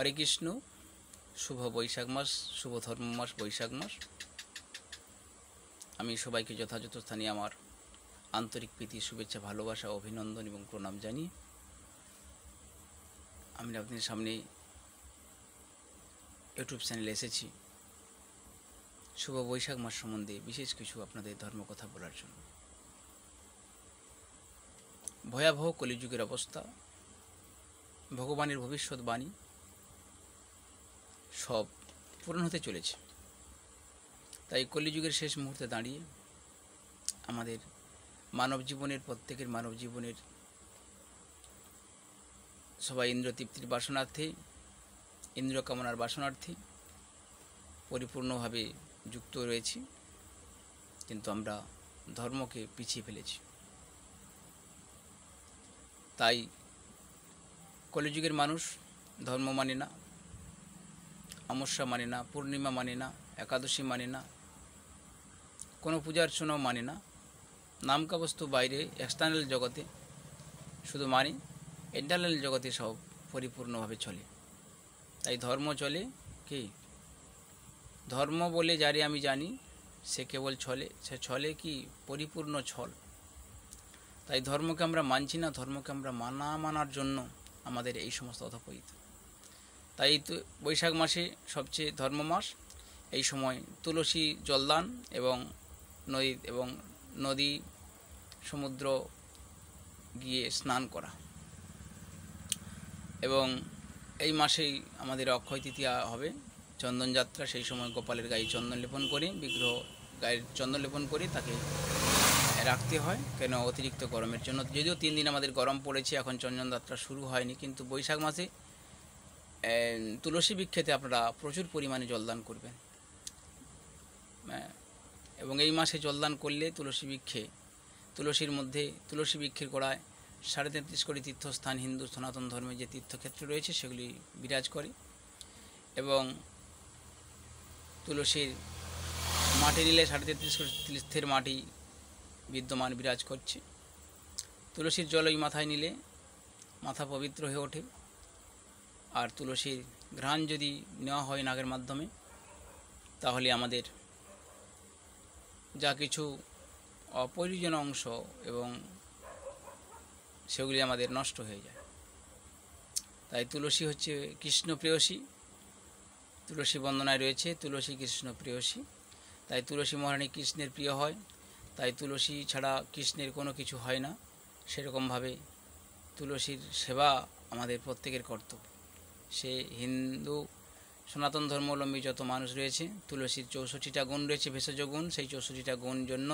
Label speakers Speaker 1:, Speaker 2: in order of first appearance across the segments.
Speaker 1: হরে কৃষ্ণ। শুভ বৈশাখ মাস, শুভ ধর্ম মাস বৈশাখ মাস। আমি সবাইকে যথাযথ স্থানে আমার আন্তরিক প্রীতি, শুভেচ্ছা, ভালোবাসা, অভিনন্দন এবং প্রণাম জানিয়ে আমি আপনাদের সামনে ইউটিউব চ্যানেলে এসেছি শুভ বৈশাখ মাস সম্বন্ধে বিশেষ কিছু আপনাদের ধর্মকথা বলার জন্য। ভয়াবহ কলিযুগের অবস্থা, ভগবানের ভবিষ্যৎবাণী সব পূরণ হতে চলেছে। তাই কলিযুগের শেষ মুহূর্তে দাঁড়িয়ে আমাদের মানব জীবনের, প্রত্যেকের মানব জীবনের সবাই ইন্দ্র তৃপ্তির বাসনার্থে, ইন্দ্র কামনার বাসনার্থে পরিপূর্ণভাবে যুক্ত রয়েছি, কিন্তু আমরা ধর্মকে পিছিয়ে ফেলেছি। তাই কলিযুগের মানুষ ধর্ম মানে না, অমাবস্যা মানে না, পূর্ণিমা মানে না, একাদশী মানে না, কোনো পূজার্চনাও মানে না। নামকা বস্তু বাইরে এক্সটার্নাল জগতে শুধু মানে, ইন্টারনাল জগতে সব পরিপূর্ণভাবে চলে। তাই ধর্ম চলে কি? ধর্ম বলে যারে আমি জানি সে কেবল ছলে, সে ছলে কি পরিপূর্ণ ছল। তাই ধর্মকে আমরা মানছি না, ধর্মকে আমরা মানার জন্য আমাদের এই সমস্ত অধপতিত। তাই বৈশাখ মাসে সবচেয়ে ধর্ম মাস। এই সময় তুলসী জলদান এবং নদী সমুদ্র গিয়ে স্নান করা, এবং এই মাসেই আমাদের অক্ষয় তৃতীয়া হবে, চন্দনযাত্রা। সেই সময় গোপালের গায়ে চন্দন লেপন করে, বিগ্রহ গায়ে চন্দন লেপন করে তাকে রাখতে হয়। কেন? অতিরিক্ত গরমের জন্য। যদিও 3 দিন আমাদের গরম পড়েছে, এখন চন্দনযাত্রা শুরু হয়নি, কিন্তু বৈশাখ মাসে তুলসী বৃক্ষেতে আপনারা প্রচুর পরিমাণে জলদান করবেন। এবং এই মাসে জলদান করলে তুলসীর মধ্যে, তুলসী বৃক্ষের গোড়ায় 33.5 কোটি তীর্থস্থান, হিন্দু সনাতন ধর্মে যে তীর্থক্ষেত্র রয়েছে সেগুলি বিরাজ করে। এবং তুলসীর মাটি নিলে 33.5 কোটি তীর্থের মাটি বিদ্যমান বিরাজ করছে। তুলসীর জল ওই মাথায় নিলে মাথা পবিত্র হয়ে ওঠে। আর তুলসীর ঘ্রাণ যদি নেওয়া হয় নাকের মাধ্যমে, তাহলে আমাদের যা কিছু অপ্রয়োজনীয় অংশ এবং সেগুলি আমাদের নষ্ট হয়ে যায়। তাই তুলসী হচ্ছে কৃষ্ণ প্রেয়সী। তুলসী বন্দনায় রয়েছে তুলসী কৃষ্ণ প্রেয়সী। তাই তুলসী মহারানী কৃষ্ণের প্রিয় হয়। তাই তুলসী ছাড়া কৃষ্ণের কোনো কিছু হয় না। সেরকমভাবে তুলসীর সেবা আমাদের প্রত্যেকের কর্তব্য। সে হিন্দু সনাতন ধর্মাবলম্বী যত মানুষ রয়েছে, তুলসীর 64টা গুণ রয়েছে, ভেষজ গুণ। সেই 64টা গুণ জন্য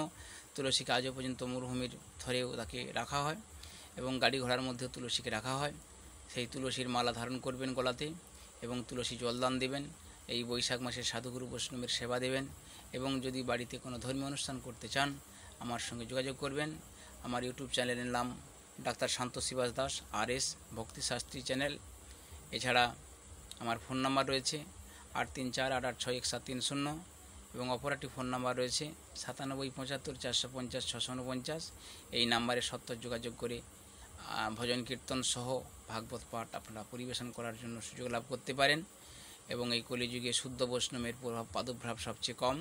Speaker 1: তুলসীকে আজও পর্যন্ত মরুভূমির ধরেও তাকে রাখা হয়, এবং গাড়ি ঘোড়ার মধ্যেও তুলসীকে রাখা হয়। সেই তুলসীর মালা ধারণ করবেন গলাতে, এবং তুলসী জলদান দেবেন। এই বৈশাখ মাসে সাধুগুরু বৈষ্ণবের সেবা দেবেন। এবং যদি বাড়িতে কোনো ধর্মীয় অনুষ্ঠান করতে চান, আমার সঙ্গে যোগাযোগ করবেন। আমার ইউটিউব চ্যানেলের নাম doctor Shantashribas Das RS Bhaktishastri channel. এছাড়া আমার ফোন নাম্বার রয়েছে 8348861730, এবং অপরাটি ফোন নাম্বার রয়েছে 9775 450 649। এই নাম্বারে সত্ত্বর যোগাযোগ করে ভজন কীর্তন সহ ভাগবত পাঠ আপনারা পরিবেশন করার জন্য সুযোগ লাভ করতে পারেন। এবং এই কলিযুগে শুদ্ধ বৈষ্ণবের প্রাদুর্ভাব সবচেয়ে কম।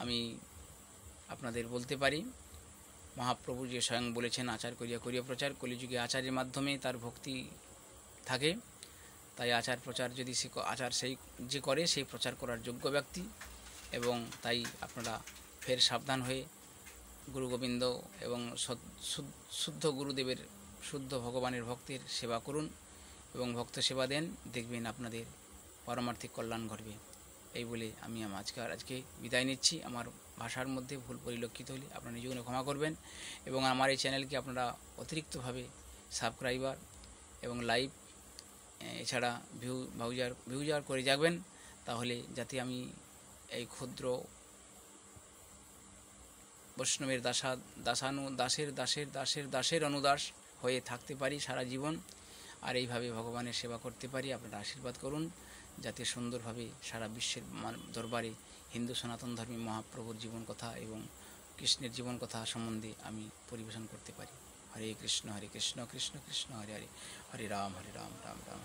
Speaker 1: আমি আপনাদের বলতে পারি, মহাপ্রভু যে স্বয়ং বলেছেন আচার করিয়া করিয়া প্রচার। কলিযুগে আচারের মাধ্যমে তার ভক্তি থাকে। তাই আচার প্রচার যদি আচার সেই যে করে, সেই প্রচার করার যোগ্য ব্যক্তি। এবং তাই আপনারা ফের সাবধান হয়ে গুরু গোবিন্দ এবং শুদ্ধ গুরুদেবের, শুদ্ধ ভগবানের ভক্তের সেবা করুন এবং ভক্ত সেবা দেন। দেখবেন আপনাদের পারমার্থিক কল্যাণ ঘটবে। এই বলে আমি আজকে বিদায় নিচ্ছি। আমার ভাষার মধ্যে ভুল পরিলক্ষিত হলে আপনারা নিজগুলো ক্ষমা করবেন। এবং আমার এই চ্যানেলকে আপনারা অতিরিক্তভাবে সাবস্ক্রাইবার এবং লাইভ, এছাড়া ভিউজার করে যাবেন, তাহলে যাতে আমি এই ক্ষুদ্র বৈষ্ণবের দাসের অনুদাস হয়ে থাকতে পারি সারা জীবন, আর এইভাবে ভগবানের সেবা করতে পারি। আপনারা আশীর্বাদ করুন যাতে সুন্দরভাবে সারা বিশ্বের দরবারে হিন্দু সনাতন ধর্মী মহাপ্রভুর জীবন কথা এবং কৃষ্ণের জীবন কথা সম্বন্ধে আমি পরিবেশন করতে পারি। হরে কৃষ্ণ কৃষ্ণ কৃষ্ণ হরে হরে, হরে রাম রাম রাম।